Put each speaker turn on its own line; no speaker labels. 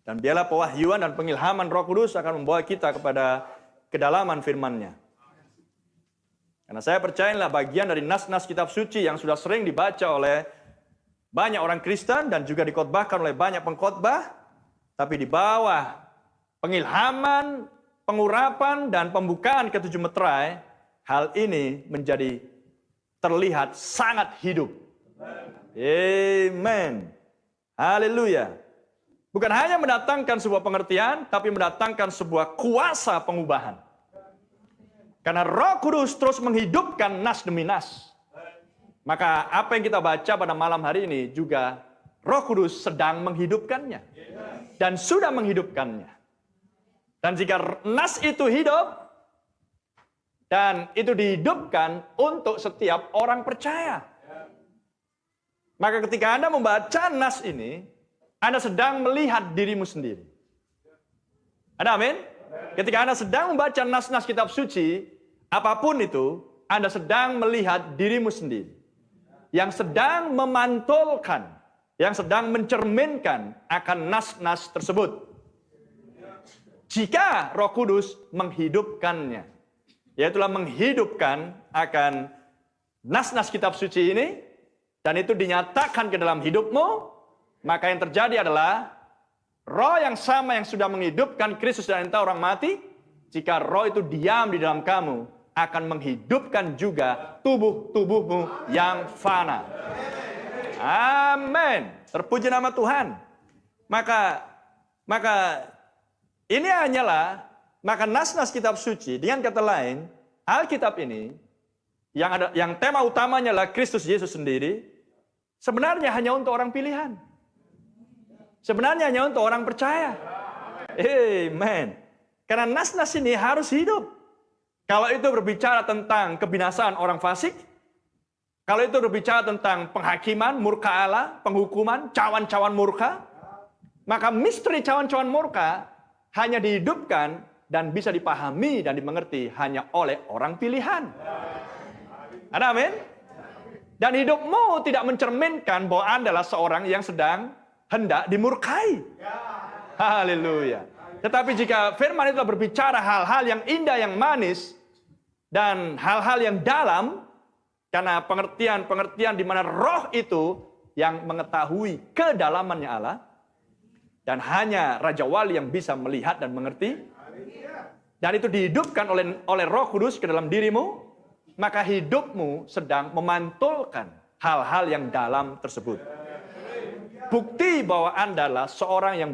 Dan biarlah pewahyuan dan pengilhaman Roh Kudus akan membawa kita kepada kedalaman firman-Nya. Karena saya percayalah bagian dari nas-nas kitab suci yang sudah sering dibaca oleh banyak orang Kristen dan juga dikhotbahkan oleh banyak pengkhotbah, tapi di bawah pengilhaman, pengurapan, dan pembukaan ketujuh meterai, hal ini menjadi terlihat sangat hidup. Amen. Haleluya. Bukan hanya mendatangkan sebuah pengertian, tapi mendatangkan sebuah kuasa pengubahan. Karena Roh Kudus terus menghidupkan nas demi nas. Maka apa yang kita baca pada malam hari ini juga Roh Kudus sedang menghidupkannya. Dan sudah menghidupkannya. Dan jika nas itu hidup, dan itu dihidupkan untuk setiap orang percaya. Maka ketika Anda membaca nas ini, Anda sedang melihat dirimu sendiri. Ada amin? Ketika Anda sedang membaca nas-nas kitab suci, apapun itu, Anda sedang melihat dirimu sendiri. Yang sedang memantulkan, yang sedang mencerminkan akan nas-nas tersebut. Jika Roh Kudus menghidupkannya, yaitulah menghidupkan akan nas-nas kitab suci ini, dan itu dinyatakan ke dalam hidupmu, maka yang terjadi adalah roh yang sama yang sudah menghidupkan Kristus dan entah orang mati, jika roh itu diam di dalam kamu, akan menghidupkan juga tubuh-tubuhmu yang fana. Amin. Terpuji nama Tuhan. Maka ini hanyalah, maka nas-nas kitab suci, dengan kata lain, Alkitab ini, yang tema utamanya adalah Kristus Yesus sendiri, sebenarnya hanya untuk orang pilihan. Sebenarnya hanya untuk orang percaya. Amen. Karena nas-nas ini harus hidup. Kalau itu berbicara tentang kebinasaan orang fasik, kalau itu berbicara tentang penghakiman, murka Allah, penghukuman, cawan-cawan murka, maka misteri cawan-cawan murka hanya dihidupkan dan bisa dipahami dan dimengerti hanya oleh orang pilihan. Ada amin? Dan hidupmu tidak mencerminkan bahwa Anda adalah seorang yang sedang hendak dimurkai. Haleluya. Tetapi jika firman itu berbicara hal-hal yang indah, yang manis, dan hal-hal yang dalam, karena pengertian-pengertian di mana roh itu yang mengetahui kedalamannya Allah, dan hanya Raja Wali yang bisa melihat dan mengerti, dan itu dihidupkan oleh Roh Kudus ke dalam dirimu, maka hidupmu sedang memantulkan hal-hal yang dalam tersebut. Bukti bahwa Anda adalah seorang yang